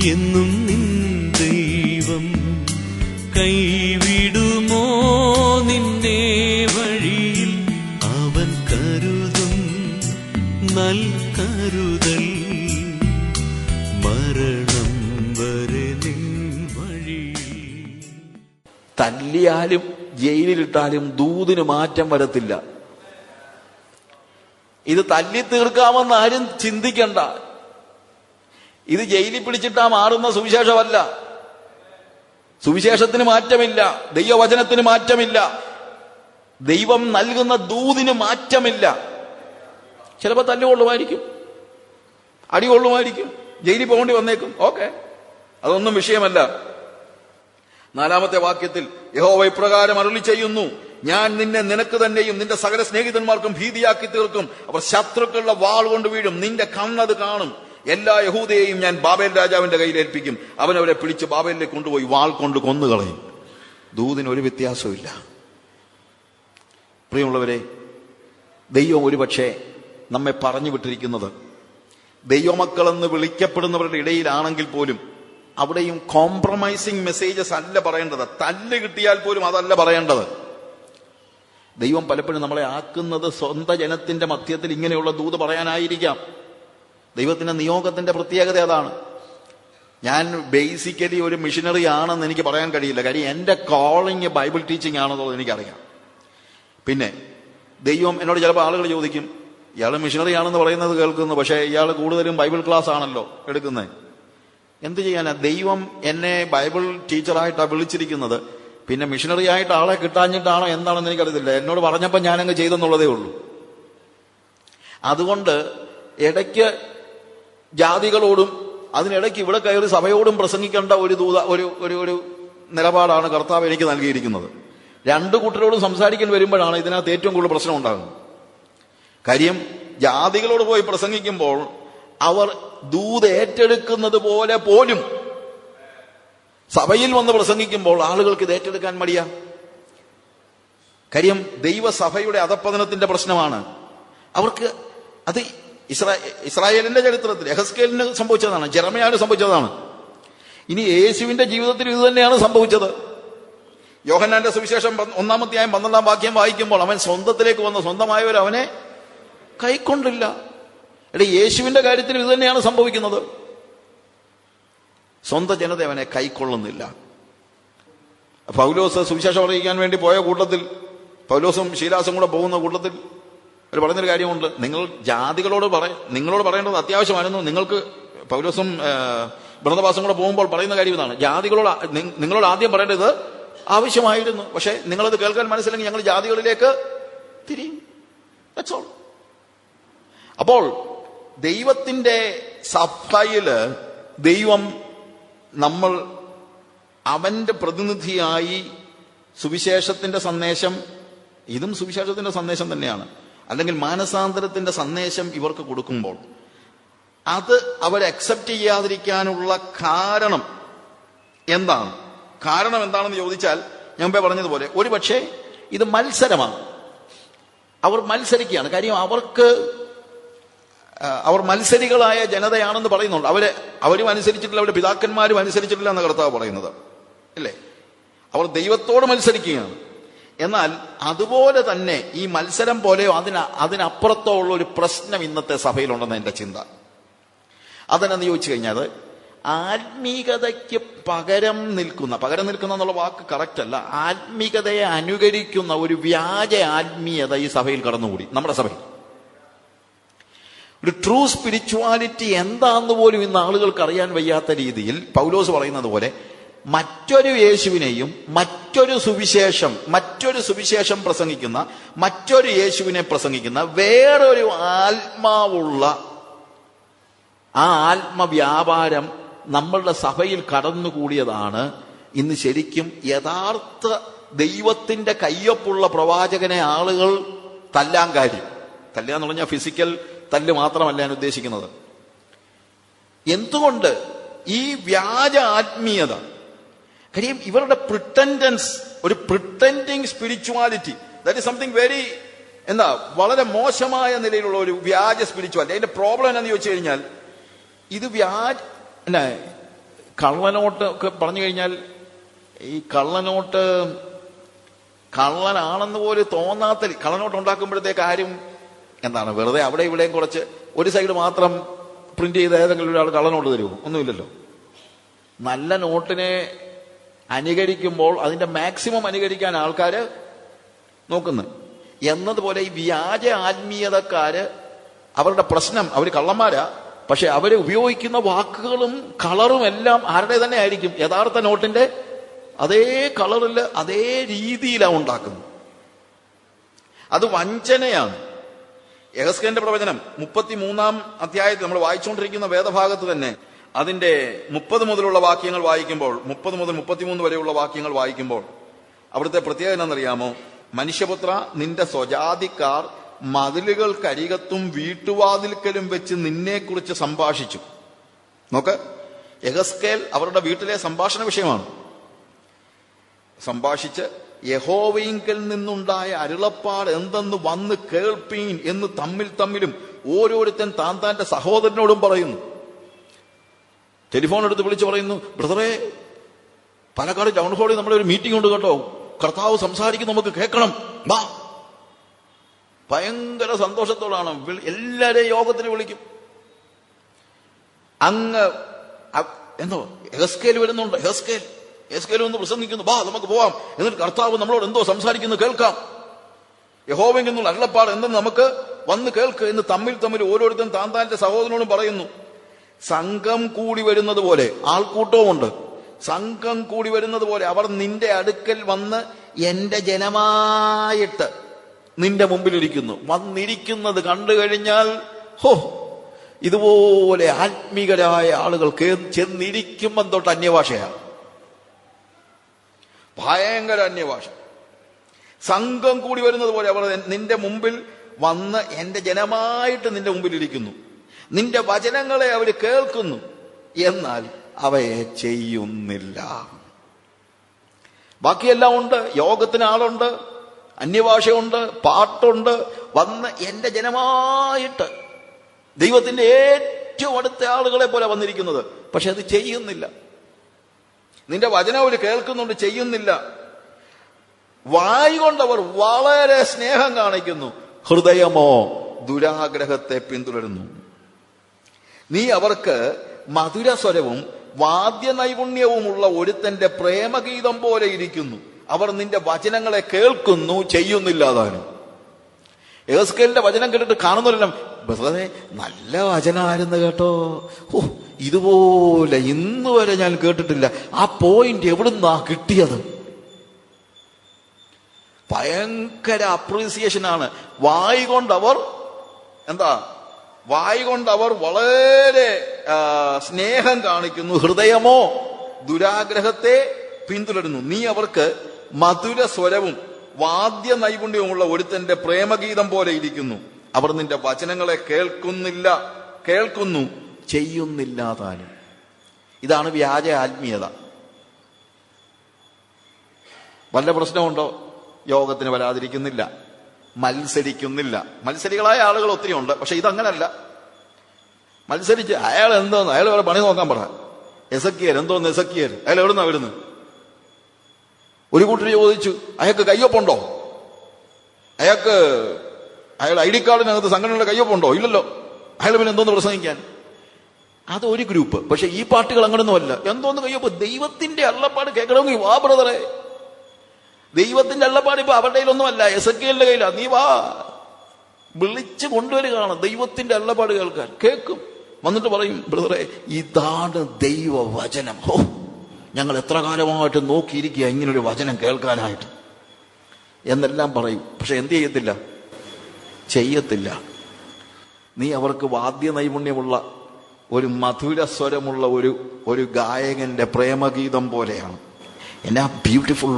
എന്നും നിൻ ദൈവം കൈവിടുമോ നിന്നെ വഴിയിൽ? അവൻ കരുതും നൽകരുതൽ മരണം വരെ നിൻ വഴിയിൽ. തല്ലിയാലും ജയിലിലിട്ടാലും ദൂതിന് മാറ്റം വരത്തില്ല. ഇത് തല്ലി തീർക്കാമെന്ന് ആരും ചിന്തിക്കണ്ട. ഇത് ജയിലിൽ പിടിച്ചിട്ടാ മാറുന്ന സുവിശേഷമല്ല. സുവിശേഷത്തിന് മാറ്റമില്ല, ദൈവവചനത്തിന് മാറ്റമില്ല, ദൈവം നൽകുന്ന ദൂതിന് മാറ്റമില്ല. ചിലപ്പോൾ തല്ലുകൊള്ളുമായിരിക്കും, അടികൊള്ളുമായിരിക്കും, ജയിലിൽ പോകേണ്ടി വന്നേക്കും. ഓക്കെ, അതൊന്നും വിഷയമല്ല. 4-ാമത്തെ വാക്യത്തിൽ യഹോവ ഇപ്രകാരം അരുളി ചെയ്യുന്നു, ഞാൻ നിന്നെ നിനക്ക് തന്നെയും നിന്റെ സകല സ്നേഹിതന്മാർക്കും ഭീതിയാക്കി തീർക്കും. അവർ ശത്രുക്കളുടെ വാൾ കൊണ്ട് വീഴും, നിന്റെ കണ്ണത് കാണും. എല്ലാ യഹൂദയെയും ഞാൻ ബാബേൽ രാജാവിന്റെ കയ്യിൽ ഏൽപ്പിക്കും. അവനവരെ പിടിച്ച് ബാബേലിലേക്ക് കൊണ്ടുപോയി വാൾ കൊണ്ട് കൊന്നുകളയും. ദൂതിന് ഒരു വ്യത്യാസമില്ല. പ്രിയമുള്ളവരെ, ദൈവം ഒരുപക്ഷെ നമ്മെ പറഞ്ഞു വിട്ടിരിക്കുന്നത് ദൈവമക്കളെന്ന് വിളിക്കപ്പെടുന്നവരുടെ ഇടയിലാണെങ്കിൽ പോലും അവിടെയും കോംപ്രമൈസിങ് മെസ്സേജസ് അല്ല പറയേണ്ടത്. തല്ല് കിട്ടിയാൽ പോലും അതല്ല പറയേണ്ടത്. ദൈവം പലപ്പോഴും നമ്മളെ ആക്കുന്നത് സ്വന്തം ജനത്തിന്റെ മധ്യത്തിൽ ഇങ്ങനെയുള്ള ദൂത് പറയാനായിരിക്കാം. ദൈവത്തിന്റെ നിയോഗത്തിന്റെ പ്രത്യേകത അതാണ്. ഞാൻ ബേസിക്കലി ഒരു മിഷനറി ആണെന്ന് എനിക്ക് പറയാൻ കഴിയില്ല. കാര്യം എന്റെ കോളിങ് ബൈബിൾ ടീച്ചിങ് ആണെന്നുള്ളത് എനിക്കറിയാം. പിന്നെ ദൈവം എന്നോട് ചിലപ്പോൾ ആളുകൾ ചോദിക്കും, ഇയാൾ മിഷനറി ആണെന്ന് പറയുന്നത് കേൾക്കുന്നു, പക്ഷേ ഇയാൾ കൂടുതലും ബൈബിൾ ക്ലാസ് ആണല്ലോ എടുക്കുന്നത്. എന്ത് ചെയ്യാനാ? ദൈവം എന്നെ ബൈബിൾ ടീച്ചറായിട്ടാണ് വിളിച്ചിരിക്കുന്നത്. പിന്നെ മിഷനറി ആയിട്ട് ആളെ കിട്ടാഞ്ഞിട്ടാണോ എന്താണെന്ന് എനിക്കറിയത്തില്ല. എന്നോട് പറഞ്ഞപ്പോൾ ഞാനങ്ങ് ചെയ്തെന്നുള്ളതേ ഉള്ളൂ. അതുകൊണ്ട് ഇടയ്ക്ക് ജാതികളോടും അതിനിടയ്ക്ക് ഇവിടെ കയറി സഭയോടും പ്രസംഗിക്കേണ്ട ഒരു നിലപാടാണ് കർത്താവ് എനിക്ക് നൽകിയിരിക്കുന്നത്. രണ്ടു കൂട്ടരോടും സംസാരിക്കാൻ വരുമ്പോഴാണ് ഇതിനകത്ത് ഏറ്റവും കൂടുതൽ പ്രശ്നം ഉണ്ടാകുന്നത്. കാര്യം ജാതികളോട് പോയി പ്രസംഗിക്കുമ്പോൾ അവർ ദൂത് ഏറ്റെടുക്കുന്നത് പോലെ പോലും സഭയിൽ വന്ന് പ്രസംഗിക്കുമ്പോൾ ആളുകൾക്ക് ഇത് ഏറ്റെടുക്കാൻ മടിയാ. കാര്യം ദൈവസഭയുടെ അധപ്പതനത്തിന്റെ പ്രശ്നമാണ്. അവർക്ക് അത് ഇസ്രായേലിന്റെ ചരിത്രത്തിൽ യെഹെസ്കേലിന് സംഭവിച്ചതാണ്, ജെറമ്യാവിന് സംഭവിച്ചതാണ്. ഇനി യേശുവിന്റെ ജീവിതത്തിൽ ഇത് തന്നെയാണ് സംഭവിച്ചത്. യോഹന്നാന്റെ സുവിശേഷം 1-ാം അധ്യായം 12-ാം വാക്യം വായിക്കുമ്പോൾ അവൻ സ്വന്തത്തിലേക്ക് വന്ന സ്വന്തമായവർ അവനെ കൈക്കൊണ്ടില്ല. യേശുവിന്റെ കാര്യത്തിൽ ഇത് തന്നെയാണ് സംഭവിക്കുന്നത്. സ്വന്തം ജനത അവനെ കൈക്കൊള്ളുന്നില്ല. പൗലോസ് സുവിശേഷം അറിയിക്കാൻ വേണ്ടി പോയ കൂട്ടത്തിൽ, പൗലോസും ശീലാസും കൂടെ പോകുന്ന കൂട്ടത്തിൽ അവർ പറഞ്ഞൊരു കാര്യമുണ്ട്. നിങ്ങൾ ജാതികളോട് നിങ്ങളോട് പറയേണ്ടത് അത്യാവശ്യമായിരുന്നു. നിങ്ങൾക്ക് പൗലോസും ബർന്നബാസും കൂടെ പോകുമ്പോൾ പറയുന്ന കാര്യം ഇതാണ്, ജാതികളോട് നിങ്ങളോട് ആദ്യം പറയേണ്ടത് ആവശ്യമായിരുന്നു, പക്ഷെ നിങ്ങളത് കേൾക്കാൻ മനസ്സിലെങ്കിൽ ഞങ്ങൾ ജാതികളിലേക്ക് തിരിയും. That's all. അപ്പോൾ ദൈവത്തിന്റെ സഭയില് ദൈവം നമ്മൾ അവന്റെ പ്രതിനിധിയായി സുവിശേഷത്തിന്റെ സന്ദേശം, ഇതും സുവിശേഷത്തിന്റെ സന്ദേശം തന്നെയാണ്, അല്ലെങ്കിൽ മാനസാന്തരത്തിന്റെ സന്ദേശം ഇവർക്ക് കൊടുക്കുമ്പോൾ അത് അവർ അക്സെപ്റ്റ് ചെയ്യാതിരിക്കാനുള്ള കാരണം എന്താണ്? കാരണം എന്താണെന്ന് ചോദിച്ചാൽ ഞാൻ മുമ്പേ പറഞ്ഞതുപോലെ ഒരു പക്ഷേ ഇത് മത്സരമാണ്. അവർ മത്സരിക്കുകയാണ്. കാര്യം അവർ മത്സരികളായ ജനതയാണെന്ന് പറയുന്നുണ്ട്. അവരും അനുസരിച്ചിട്ടില്ല, അവരുടെ പിതാക്കന്മാരും അനുസരിച്ചിട്ടില്ല എന്ന കർത്താവ് പറയുന്നത് അല്ലേ? അവർ ദൈവത്തോട് മത്സരിക്കുകയാണ്. എന്നാൽ അതുപോലെ തന്നെ ഈ മത്സരം പോലെയോ അതിനപ്പുറത്തോ ഉള്ള ഒരു പ്രശ്നം ഇന്നത്തെ സഭയിലുണ്ടെന്ന് എന്റെ ചിന്ത. അതെന്നു ചോദിച്ചു കഴിഞ്ഞാൽ ആത്മീകതയ്ക്ക് പകരം നിൽക്കുന്ന എന്നുള്ള വാക്ക് കറക്റ്റ് അല്ല, ആത്മീകതയെ അനുകരിക്കുന്ന ഒരു വ്യാജ ആത്മീയത ഈ സഭയിൽ കടന്നുകൂടി. നമ്മുടെ സഭയിൽ ഒരു ട്രൂ സ്പിരിച്വാലിറ്റി എന്താന്ന് പോലും ഇന്ന് ആളുകൾക്ക് അറിയാൻ വയ്യാത്ത രീതിയിൽ പൗലോസ് പറയുന്നത് പോലെ മറ്റൊരു യേശുവിനെയും മറ്റൊരു സുവിശേഷം പ്രസംഗിക്കുന്ന മറ്റൊരു യേശുവിനെ പ്രസംഗിക്കുന്ന വേറൊരു ആത്മാവുള്ള ആ ആത്മവ്യാപാരം നമ്മളുടെ സഭയിൽ കടന്നുകൂടിയതാണ് ഇന്ന് ശരിക്കും യഥാർത്ഥ ദൈവത്തിന്റെ കയ്യൊപ്പുള്ള പ്രവാചകനെ ആളുകൾ തല്ലാൻ കാര്യം. തല്ലാന്ന് പറഞ്ഞാൽ ഫിസിക്കൽ തല്ല് മാത്രമല്ല ഞാൻ ഉദ്ദേശിക്കുന്നത്. എന്തുകൊണ്ട് ഈ വ്യാജ ആത്മീയത? കാര്യം ഇവരുടെ പ്രിട്ടൻഡൻസ്, ഒരു pretending spirituality, that is something very വളരെ മോശമായ നിലയിലുള്ള ഒരു വ്യാജ സ്പിരിച്വാലിറ്റി. അതിന്റെ പ്രോബ്ലം എന്താണെന്ന് ചോദിച്ചു കഴിഞ്ഞാൽ ഇത് കള്ളനോട്ട് ഒക്കെ പറഞ്ഞു കഴിഞ്ഞാൽ ഈ കള്ളനോട്ട് കള്ളനാണെന്ന് പോലും തോന്നാത്ത കള്ളനോട്ട് ഉണ്ടാക്കുമ്പോഴത്തേക്ക് ആരും എന്താണ് വെറുതെ അവിടെ ഇവിടെയും കുറച്ച് ഒരു സൈഡ് മാത്രം പ്രിന്റ് ചെയ്ത് ഏതെങ്കിലും ഒരാൾ കള്ളനോട്ട് തരുമോ? ഒന്നുമില്ലല്ലോ. നല്ല നോട്ടിനെ അനുകരിക്കുമ്പോൾ അതിന്റെ മാക്സിമം അനുകരിക്കാൻ ആൾക്കാര് നോക്കുന്നു. എന്നതുപോലെ ഈ വ്യാജ ആത്മീയതക്കാര് അവരുടെ പ്രശ്നം, അവർ കള്ളന്മാരാ, പക്ഷെ അവര് ഉപയോഗിക്കുന്ന വാക്കുകളും കളറും എല്ലാം ആരുടെ തന്നെ ആയിരിക്കും? യഥാർത്ഥ നോട്ടിന്റെ അതേ കളറില് അതേ രീതിയിലാണ് ഉണ്ടാക്കുന്നത്. അത് വഞ്ചനയാണ്. യെഹെസ്കേലിന്റെ പ്രവചനം 33-ാം അധ്യായത്തിൽ നമ്മൾ വായിച്ചുകൊണ്ടിരിക്കുന്ന വേദഭാഗത്ത് തന്നെ അതിന്റെ 30 മുതലുള്ള വാക്യങ്ങൾ വായിക്കുമ്പോൾ, 30 മുതൽ 33 വരെയുള്ള വാക്യങ്ങൾ വായിക്കുമ്പോൾ അവിടുത്തെ പ്രത്യേകത എന്താണെന്നറിയാമോ? മനുഷ്യപുത്ര, നിന്റെ സ്വജാതിക്കാർ മതിലുകൾക്കരികത്തും വീട്ടുവാതിൽക്കലും വെച്ച് നിന്നെക്കുറിച്ച് സംഭാഷിച്ചു. നോക്ക്, യെഹെസ്കേൽ അവരുടെ വീട്ടിലെ സംഭാഷണ വിഷയമാണ്. സംഭാഷിച്ച് യഹോവയിങ്കൽ നിന്നുണ്ടായ അരുളപ്പാട് എന്തെന്ന് വന്ന് കേൾപ്പീൻ എന്ന് തമ്മിലും ഓരോരുത്തൻ താന്റെ സഹോദരനോടും പറയുന്നു. ടെലിഫോൺ എടുത്ത് വിളിച്ച് പറയുന്നു, ബ്രദറെ, പാലക്കാട് ടൗൺ ഹാളിൽ നമ്മളൊരു മീറ്റിംഗ് ഉണ്ട് കേട്ടോ, കർത്താവ് സംസാരിക്കും, നമുക്ക് കേൾക്കണം, വാ. ഭയങ്കര സന്തോഷത്തോടാണ് എല്ലാരെയും യോഗത്തിന് വിളിക്കും. അങ്ങ് എന്തോ യെഹെസ്കേൽ വരുന്നുണ്ട്, യെഹെസ്കേൽ ഒന്ന് പ്രസംഗിക്കുന്നു, വാ നമുക്ക് പോവാം, എന്നിട്ട് കർത്താവ് നമ്മളോട് എന്തോ സംസാരിക്കുന്നു കേൾക്കാം, യഹോവയിൽ നിന്നുള്ള അരുളപ്പാട് എന്തെന്ന് നമുക്ക് വന്ന് കേൾക്ക് എന്ന് തമ്മിൽ ഓരോരുത്തരും താന്റെ സഹോദരനോടും പറയുന്നു. സംഘം കൂടി വരുന്നത് പോലെ, ആൾക്കൂട്ടവുമുണ്ട്, സംഘം കൂടി വരുന്നത് പോലെ അവർ നിന്റെ അടുക്കൽ വന്ന് എന്റെ ജനമായിട്ട് നിന്റെ മുമ്പിലിരിക്കുന്നു. വന്നിരിക്കുന്നത് കണ്ടു കഴിഞ്ഞാൽ ഹോ, ഇതുപോലെ ആത്മീകരായ ആളുകൾ ചെന്നിരിക്കുമ്പം തൊട്ട് അന്യഭാഷയാണ്, ഭയങ്കര അന്യഭാഷ. സംഘം കൂടി വരുന്നത് പോലെ അവർ നിന്റെ മുമ്പിൽ വന്ന് എന്റെ ജനമായിട്ട് നിന്റെ മുമ്പിലിരിക്കുന്നു. നിന്റെ വചനങ്ങളെ അവർ കേൾക്കുന്നു, എന്നാൽ അവയെ ചെയ്യുന്നില്ല. ബാക്കിയെല്ലാം ഉണ്ട്, യോഗത്തിന് ആളുണ്ട്, അന്യഭാഷയുണ്ട്, പാട്ടുണ്ട്, വന്ന് എന്റെ ജനമായിട്ട് ദൈവത്തിന്റെ ഏറ്റവും അടുത്ത ആളുകളെ പോലെ വന്നിരിക്കുന്നത്, പക്ഷെ അത് ചെയ്യുന്നില്ല. നിന്റെ വചനം അവർ കേൾക്കുന്നുണ്ട്, ചെയ്യുന്നില്ല. വായ് കൊണ്ടവർ വളരെ സ്നേഹം കാണിക്കുന്നു, ഹൃദയമോ ദുരാഗ്രഹത്തെ പിന്തുടരുന്നു. നീ അവർക്ക് മധുരസ്വരവും വാദ്യ നൈപുണ്യവുമുള്ള ഒരുത്തന്റെ പ്രേമഗീതം പോലെ ഇരിക്കുന്നു. അവർ നിന്റെ വചനങ്ങളെ കേൾക്കുന്നു, ചെയ്യുന്നില്ല. താനും യെഹെസ്കേലിന്റെ വചനം കേട്ടിട്ട് കാണുന്നില്ല, വെറുതെ നല്ല വചനമായിരുന്നു കേട്ടോ, ഓ ഇതുപോലെ ഇന്ന് വരെ ഞാൻ കേട്ടിട്ടില്ല, ആ പോയിന്റ് എവിടുന്നാ കിട്ടിയത്? ഭയങ്കര അപ്രീസിയേഷനാണ്. വായ് കൊണ്ടവർ വളരെ സ്നേഹം കാണിക്കുന്നു, ഹൃദയമോ ദുരാഗ്രഹത്തെ പിന്തുടരുന്നു. നീ അവർക്ക് മധുര സ്വരവും വാദ്യ നൈപുണ്യവുമുള്ള ഒരുത്തന്റെ പ്രേമഗീതം പോലെ ഇരിക്കുന്നു. അവർ നിന്റെ വചനങ്ങളെ കേൾക്കുന്നു, ചെയ്യുന്നില്ല താനും. ഇതാണ് വ്യാജ ആത്മീയത. വല്ല പ്രശ്നമുണ്ടോ? യോഗത്തിന് വരാതിരിക്കുന്നില്ല, മത്സരിക്കുന്നില്ല. മത്സരികളായ ആളുകൾ ഒത്തിരി ഉണ്ട്, പക്ഷെ ഇതങ്ങനല്ല. മത്സരിച്ച് അയാൾ എന്തോന്ന്, അയാൾ വേറെ പണി നോക്കാൻ പറ. എസക്കിയേൽ എന്തോന്ന്, എസക്കിയേൽ അയാൾ എവിടുന്നാ വരുന്നത്? ഒരു കൂട്ടർ ചോദിച്ചു, അയാൾക്ക് കയ്യൊപ്പുണ്ടോ? അയാൾ ID കാർഡിനകത്ത് സംഘടനയുടെ കയ്യൊപ്പുണ്ടോ? ഇല്ലല്ലോ. അയാൾ പിന്നെ എന്തോന്ന് പ്രസംഗിക്കാൻ? അതൊരു ഗ്രൂപ്പ്. പക്ഷെ ഈ പാർട്ടികൾ അങ്ങനൊന്നുമല്ല. എന്തോന്ന് കയ്യൊപ്പ്? ദൈവത്തിന്റെ അരുളപ്പാട് കേൾക്കണമെങ്കിൽ വാ ബ്രദറെ. ദൈവത്തിന്റെ അരുളപ്പാട് ഇപ്പൊ അവരുടെ കയ്യിലൊന്നുമല്ല, എസക്കിയേലിന്റെ കയ്യിലാ. നീ വാ, വിളിച്ച് കൊണ്ടുവരികയാണ് ദൈവത്തിന്റെ അരുളപ്പാട് കേൾക്കാൻ. കേൾക്കും, വന്നിട്ട് പറയും, ബ്രദറെ ഇതാണ് ദൈവവചനം. ഹോ, ഞങ്ങൾ എത്ര കാലമായിട്ട് നോക്കിയിരിക്കുക ഇങ്ങനൊരു വചനം കേൾക്കാനായിട്ട് എന്നെല്ലാം പറയും. പക്ഷെ എന്ത് ചെയ്യത്തില്ല. നീ അവർക്ക് വാദ്യ നൈപുണ്യമുള്ള ഒരു മധുരസ്വരമുള്ള ഒരു ഗായകന്റെ പ്രേമഗീതം പോലെയാണ്. എന്നാ ബ്യൂട്ടിഫുൾ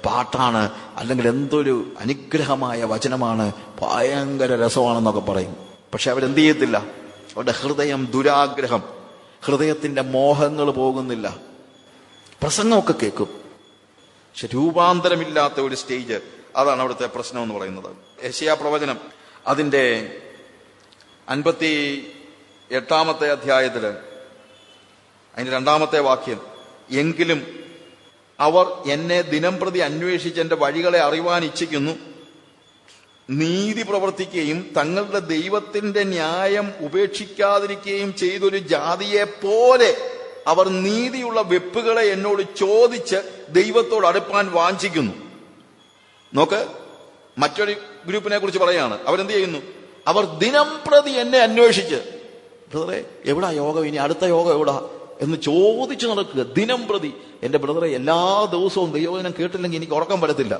പാട്ടാണ്, അല്ലെങ്കിൽ എന്തൊരു അനുഗ്രഹമായ വചനമാണ്, ഭയങ്കര രസമാണെന്നൊക്കെ പറയും. പക്ഷെ അവരെന്ത് ചെയ്യത്തില്ല. അവരുടെ ഹൃദയം ദുരാഗ്രഹം, ഹൃദയത്തിന്റെ മോഹങ്ങൾ പോകുന്നില്ല. പ്രസംഗമൊക്കെ കേൾക്കും, പക്ഷെ രൂപാന്തരമില്ലാത്ത ഒരു സ്റ്റേജ്. അതാണ് അവിടുത്തെ പ്രശ്നം എന്ന് പറയുന്നത്. യെശയ്യാ പ്രവചനം അതിന്റെ 58-ാമത്തെ അധ്യായത്തില് അതിന്റെ 2-ാമത്തെ വാക്യം, എങ്കിലും അവർ എന്നെ ദിനംപ്രതി അന്വേഷിച്ച് എന്റെ വഴികളെ അറിവാൻ ഇച്ഛിക്കുന്നു. നീതി പ്രവർത്തിക്കുകയും തങ്ങളുടെ ദൈവത്തിന്റെ ന്യായം ഉപേക്ഷിക്കാതിരിക്കുകയും ചെയ്തൊരു ജാതിയെ പോലെ അവർ നീതിയുള്ള വെപ്പുകളെ എന്നോട് ചോദിച്ച് ദൈവത്തോട് അടുപ്പാൻ വാഞ്ചിക്കുന്നു. നോക്ക്, മറ്റൊരു ഗ്രൂപ്പിനെ കുറിച്ച് പറയാണ്. അവരെന്ത് ചെയ്യുന്നു? അവർ ദിനംപ്രതി എന്നെ അന്വേഷിച്ച്, ബ്രദറെ എവിടാ യോഗം, ഇനി അടുത്ത യോഗം എവിടാ എന്ന് ചോദിച്ചു നടക്കുക. ദിനം പ്രതി. എന്റെ ബ്രദറെ, എല്ലാ ദിവസവും ദൈവവചനം കേട്ടില്ലെങ്കിൽ എനിക്ക് ഉറക്കം വരത്തില്ല.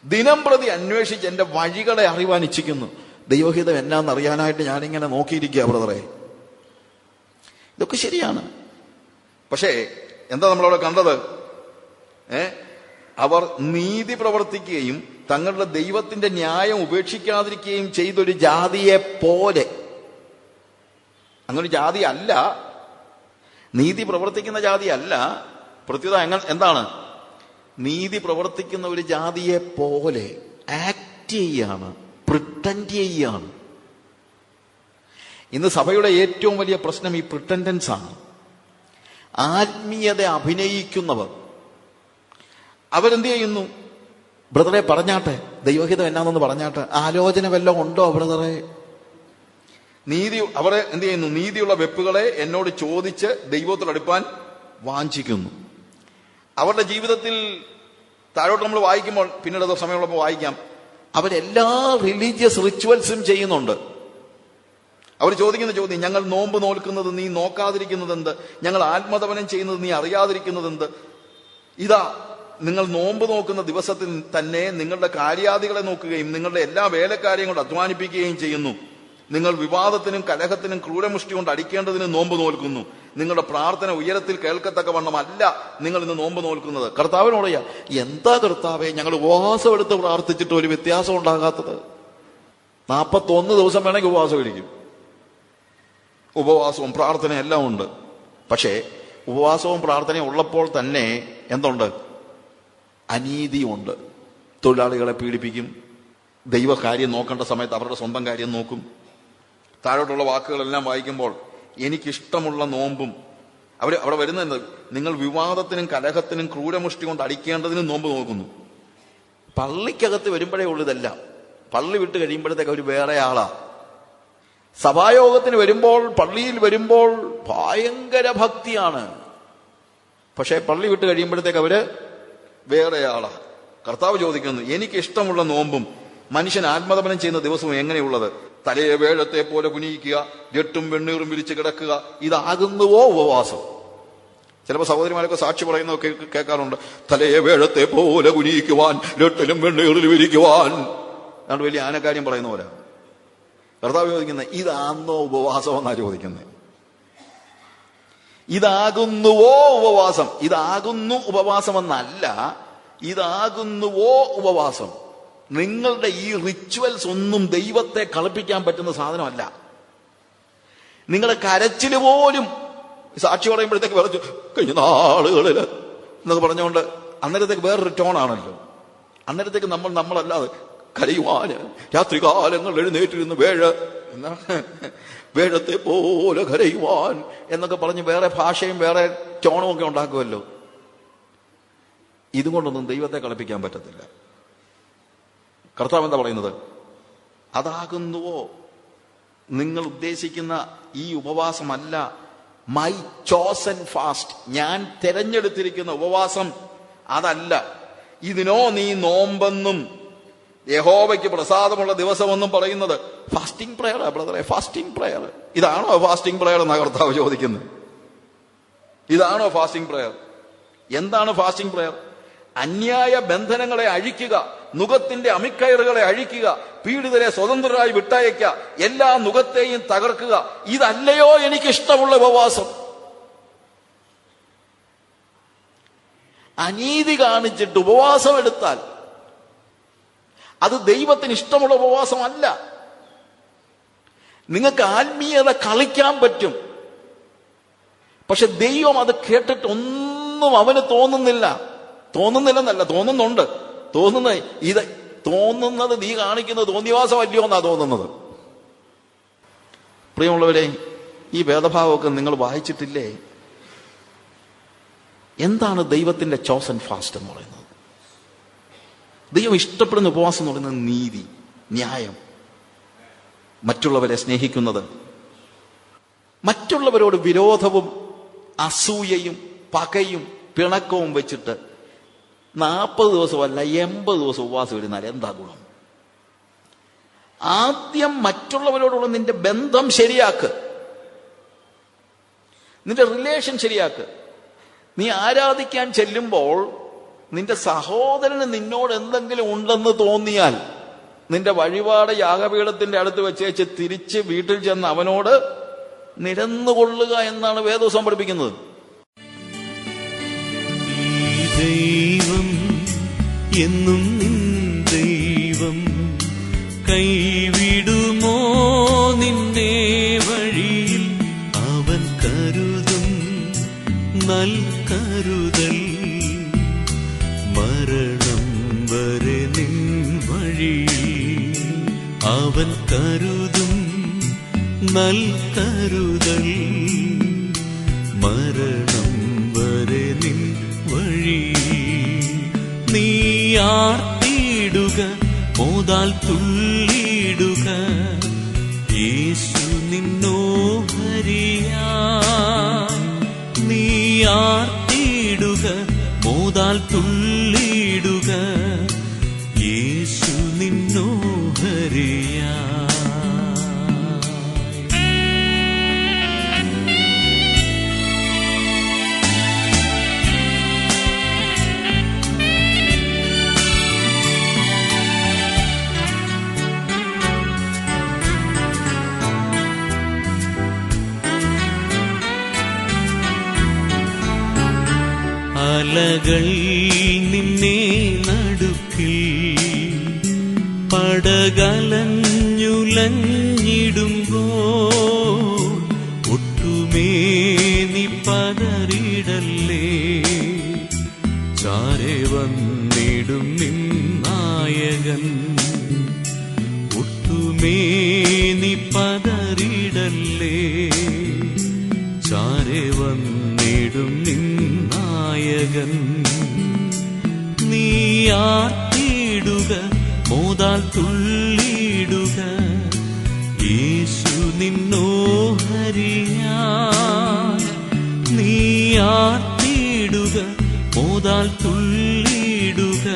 ദിനം പ്രതി അന്വേഷിച്ച് എന്റെ വഴികളെ അറിവാൻ ഇച്ഛിക്കുന്നു. ദൈവഹിതം എന്നാന്ന് അറിയാനായിട്ട് ഞാനിങ്ങനെ നോക്കിയിരിക്കുക ബ്രദറെ. ഇതൊക്കെ ശരിയാണ്. പക്ഷേ എന്താ നമ്മളവിടെ കണ്ടത്? അവർ നീതി പ്രവർത്തിക്കുകയും തങ്ങളുടെ ദൈവത്തിന്റെ ന്യായം ഉപേക്ഷിക്കാതിരിക്കുകയും ചെയ്തൊരു ജാതിയെ പോലെ. അങ്ങനെ ജാതി അല്ല, നീതി പ്രവർത്തിക്കുന്ന ജാതി അല്ല. പ്രത്യുത എന്താണ്? നീതി പ്രവർത്തിക്കുന്ന ഒരു ജാതിയെ പോലെ ആക്ട് ചെയ്യാണ്, പ്രിട്ടൻഡ് ചെയ്യാണ്. ഇന്ന് സഭയുടെ ഏറ്റവും വലിയ പ്രശ്നം ഈ പ്രിട്ടൻഡൻസ് ആണ്. ആത്മീയത അഭിനയിക്കുന്നവർ അവരെന്ത് ചെയ്യുന്നു? ബ്രദറെ പറഞ്ഞാട്ടെ, ദൈവഹിതം എന്നാണെന്ന് പറഞ്ഞാട്ടെ, ആലോചന വല്ലതും ഉണ്ടോ ബ്രദറെ? അവരെ എന്ത് ചെയ്യുന്നു? നീതിയുള്ള വെപ്പുകളെ എന്നോട് ചോദിച്ച് ദൈവത്തോട് അടുപ്പാൻ വാഞ്ചിക്കുന്നു. അവരുടെ ജീവിതത്തിൽ താഴോട്ട് നമ്മൾ വായിക്കുമ്പോൾ, പിന്നീട് സമയമുള്ളപ്പോൾ വായിക്കാം, അവരെല്ലാ റിലീജിയസ് റിച്വൽസും ചെയ്യുന്നുണ്ട്. അവർ ചോദിക്കുന്ന ചോദ്യം, ഞങ്ങൾ നോമ്പ് നോൽക്കുന്നത് നീ നോക്കാതിരിക്കുന്നത് എന്ത്? ഞങ്ങൾ ആത്മതപനം ചെയ്യുന്നത് നീ അറിയാതിരിക്കുന്നത് എന്ത്? ഇതാ, നിങ്ങൾ നോമ്പ് നോക്കുന്ന ദിവസത്തിൽ തന്നെ നിങ്ങളുടെ കാര്യാദികളെ നോക്കുകയും നിങ്ങളുടെ എല്ലാ വേലക്കാരെയും കൊണ്ട് അധ്വാനിപ്പിക്കുകയും ചെയ്യുന്നു. നിങ്ങൾ വിവാദത്തിനും കലഹത്തിനും ക്രൂരമുഷ്ടി കൊണ്ട് അടിക്കേണ്ടതിന് നോമ്പ് നോൽക്കുന്നു. നിങ്ങളുടെ പ്രാർത്ഥന ഉയരത്തിൽ കേൾക്കത്തക്ക വണ്ണമല്ല നിങ്ങൾ ഇന്ന് നോമ്പ് നോൽക്കുന്നത്. കർത്താവിനോടയ്യ, എന്താ കർത്താവെ ഞങ്ങൾ ഉപവാസം എടുത്ത് പ്രാർത്ഥിച്ചിട്ട് ഒരു വ്യത്യാസം ഉണ്ടാകാത്തത്? 41 ദിവസം വേണമെങ്കിൽ ഉപവാസം ഇരിക്കും. ഉപവാസവും പ്രാർത്ഥനയും എല്ലാം ഉണ്ട്. പക്ഷേ ഉപവാസവും പ്രാർത്ഥനയും ഉള്ളപ്പോൾ തന്നെ എന്തുണ്ട്? അനീതിയുണ്ട്. തൊഴിലാളികളെ പീഡിപ്പിക്കും. ദൈവകാര്യം നോക്കേണ്ട സമയത്ത് അവരുടെ സ്വന്തം കാര്യം നോക്കും. താഴോട്ടുള്ള വാക്കുകളെല്ലാം വായിക്കുമ്പോൾ എനിക്കിഷ്ടമുള്ള നോമ്പും അവിടെ വരുന്നത്, നിങ്ങൾ വിവാദത്തിനും കലഹത്തിനും ക്രൂരമുഷ്ടി കൊണ്ട് അടിക്കേണ്ടതിനും നോമ്പ് നോക്കുന്നു. പള്ളിക്കകത്ത് വരുമ്പോഴേ ഉള്ളൂ ഇതെല്ലാം. പള്ളി വിട്ട് കഴിയുമ്പോഴത്തേക്ക് അവർ വേറെ ആളാ. സഭായോഗത്തിന് വരുമ്പോൾ, പള്ളിയിൽ വരുമ്പോൾ ഭയങ്കര ഭക്തിയാണ്. പക്ഷെ പള്ളി വിട്ട് കഴിയുമ്പോഴത്തേക്ക് അവര് വേറെ ആളാ. കർത്താവ് ചോദിക്കുന്നു, എനിക്കിഷ്ടമുള്ള നോമ്പും മനുഷ്യൻ ആത്മതപനം ചെയ്യുന്ന ദിവസവും എങ്ങനെയുള്ളത്? തലയെ വേഴത്തെ പോലെ കുനിയിക്കുക, ജെട്ടും വെണ്ണീറും വിരിച്ച് കിടക്കുക, ഇതാകുന്നുവോ ഉപവാസം? ചിലപ്പോൾ സഹോദരിമാരൊക്കെ സാക്ഷി പറയുന്നതൊക്കെ കേൾക്കാറുണ്ട്. തലയെ വേഴത്തെ പോലെ കുനിയിക്കുവാൻ, ജെട്ടിലും വെണ്ണീറിലും വിരിക്കുവാൻ. അതുകൊണ്ട് വലിയ ആനക്കാര്യം പറയുന്ന പോലെ. കർത്താവ് ചോദിക്കുന്നത്, ഇതാകുന്നോ ഉപവാസം എന്നാ ചോദിക്കുന്നത്. ഇതാകുന്നുവോ ഉപവാസം? ഇതാകുന്നു ഉപവാസം എന്നല്ല, ഇതാകുന്നുവോ ഉപവാസം? നിങ്ങളുടെ ഈ റിച്വൽസ് ഒന്നും ദൈവത്തെ കളിപ്പിക്കാൻ പറ്റുന്ന സാധനമല്ല. നിങ്ങളുടെ കരച്ചില് പോലും സാക്ഷി പറയുമ്പോഴത്തേക്ക് പറഞ്ഞു കഴിഞ്ഞ നാളുകളിൽ എന്നൊക്കെ പറഞ്ഞുകൊണ്ട് അന്നേരത്തേക്ക് വേറൊരു ടോണാണല്ലോ. അന്നേരത്തേക്ക് നമ്മളല്ലാതെ കരയുവാന് രാത്രികാലങ്ങൾ എഴുന്നേറ്റിരുന്ന് വേഴത്തെ പോലെ കരയുവാൻ എന്നൊക്കെ പറഞ്ഞ് വേറെ ഭാഷയും വേറെ ടോണും ഒക്കെ ഉണ്ടാക്കുമല്ലോ. ഇതുകൊണ്ടൊന്നും ദൈവത്തെ കളിപ്പിക്കാൻ പറ്റത്തില്ല. കർത്താവ് എന്താ പറയുന്നത്? അതാകുന്നുവോ നിങ്ങൾ ഉദ്ദേശിക്കുന്ന ഈ ഉപവാസമല്ല, മൈ ചോസൻ ഫാസ്റ്റ്, ഞാൻ തെരഞ്ഞെടുത്തിരിക്കുന്ന ഉപവാസം അതല്ല. ഇതിനോ നീ നോമ്പെന്നും യഹോവയ്ക്ക് പ്രസാദമുള്ള ദിവസമെന്നും പറയുന്നത്. ഫാസ്റ്റിംഗ് പ്രയർ ബ്രദറെ, ഫാസ്റ്റിംഗ് പ്രയർ. ഇതാണോ ഫാസ്റ്റിംഗ് പ്രയർ എന്നാ കർത്താവ് ചോദിക്കുന്നത്? ഇതാണോ ഫാസ്റ്റിംഗ് പ്രയർ? എന്താണ് ഫാസ്റ്റിംഗ് പ്രയർ? അന്യായ ബന്ധനങ്ങളെ അഴിക്കുക, നുകത്തിന്റെ അമിക്കയറുകളെ അഴിക്കുക, പീഡിതരെ സ്വതന്ത്രരായി വിട്ടയക്കുക, എല്ലാ നുകത്തെയും തകർക്കുക. ഇതല്ലയോ എനിക്കിഷ്ടമുള്ള ഉപവാസം? അനീതി കാണിച്ചിട്ട് ഉപവാസം എടുത്താൽ അത് ദൈവത്തിന് ഇഷ്ടമുള്ള ഉപവാസമല്ല. നിങ്ങൾക്ക് ആത്മീയത കളിക്കാൻ പറ്റും, പക്ഷെ ദൈവം അത് കേട്ടിട്ട് ഒന്നും അവന് തോന്നുന്നില്ലെന്നല്ല, തോന്നുന്നുണ്ട്. തോന്നുന്നത് നീ കാണിക്കുന്നത് തോന്നിവാസമല്ലയോ എന്നാ തോന്നുന്നത്. പ്രിയമുള്ളവരെ, ഈ വേദഭാവമൊക്കെ നിങ്ങൾ വായിച്ചിട്ടില്ലേ? എന്താണ് ദൈവത്തിന്റെ ചോസൻ ഫാസ്റ്റ് എന്ന് പറയുന്നത്? ദൈവം ഇഷ്ടപ്പെടുന്ന ഉപവാസം എന്ന് പറയുന്നത് നീതി, ന്യായം, മറ്റുള്ളവരെ സ്നേഹിക്കുന്നത്, മറ്റുള്ളവരോട് വിരോധവും അസൂയയും പകയും പിണക്കവും വെച്ചിട്ട് 40 ദിവസമല്ല 80 ദിവസം ഉപവാസം ഇരുന്നാൽ എന്താ ഗുണം? ആദ്യം മറ്റുള്ളവരോടുള്ള നിന്റെ ബന്ധം ശരിയാക്ക്, നിന്റെ റിലേഷൻ ശരിയാക്ക്. നീ ആരാധിക്കാൻ ചെല്ലുമ്പോൾ നിന്റെ സഹോദരന് നിന്നോട് എന്തെങ്കിലും ഉണ്ടെന്ന് തോന്നിയാൽ നിന്റെ വഴിപാട് യാഗപീഠത്തിന്റെ അടുത്ത് വെച്ചേച്ച് തിരിച്ച് വീട്ടിൽ ചെന്ന് അവനോട് നിരന്നുകൊള്ളുക എന്നാണ് വേദോസം പഠിപ്പിക്കുന്നത്. ദൈവം എന്നും നിൻ ദൈവം കൈവിടുമോ നിന്നെ വഴിയിൽ? അവൻ കരുതും നൽകരുതൽ, മരണം വരെ നിൻ വഴിയിൽ. അവൻ കരുതും നൽകരുതൽ, മരണം വരെ നിൻ വഴിയിൽ. നീ ആർത്തിയിടുക, മോതാൽ തുള്ളിയിടുക, യേശു നിന്നോഹരിയാ. നീ ആർത്തിയിടുക, മോതാൽ തുള്ളിയിടുക, യേശു നിന്നോഹരിയാ. അലകൾ നിന്നെ നടുക്കിൽ പടകലഞ്ഞുലഞ്ഞിടുമ്പോൾ ഒട്ടുമേ നീ പതറിടല്ലേ. ചാരെ വന്നിടും നിൻ നായകൻ, ഒട്ടുമേ നീ പതറിടല്ലേ. ചാരെ വന്നിടും നിൻ നായകൻ. നീ ആർത്തിയിടുക, മോതാൽ തുള്ളിയിടുക, യേശു നിന്നോഹരിയാ. നീ ആർത്തിയിടുക, മോതാൽ തുള്ളിയിടുക,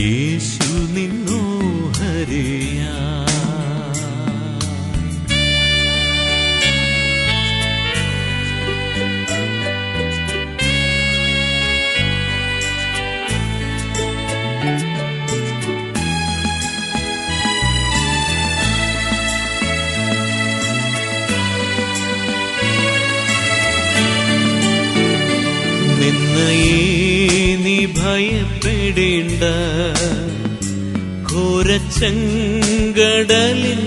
യേശു നിന്നോഹരിയാ. നിന്നയേ നീ ഭയപ്പെടേണ്ട, ഘോരച്ചങ്കടലിൻ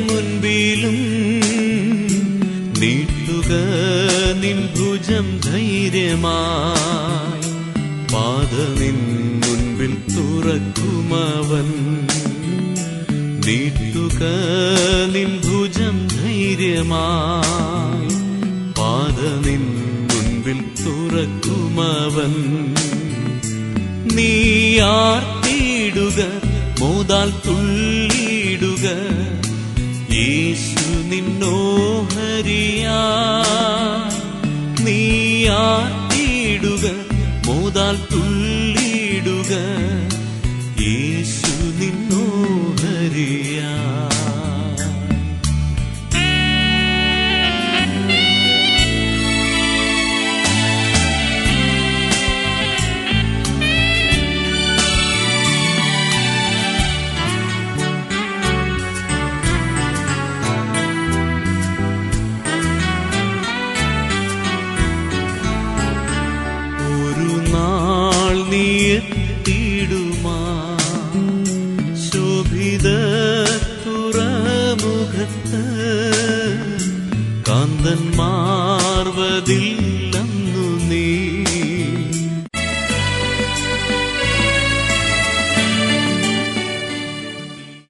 മുൻപിലും നീട്ടുക നിൻ ഭുജം ധൈര്യമായി. പാത നിൻ മുൻപിൽ തുറക്കുമവൻ, നീട്ടുക നിൻ ഭുജം ധൈര്യമായി. പാത നിൻ മുൻപിൽ തുറക്കുമവൻ. നീ ആർത്തിയിടുക, മോതാൽ തുള്ളിയിടുക, യേശു നിന്നോഹരിയാ. നീ ആർത്തിയിടുക, മോതാൽ തുള്ളിയിടുക, യേശു നിന്നോഹരിയാ. എത്തിടുമാ ശോഭിത തുറമുഖത്ത് കാന്തന്മാർവതിൽ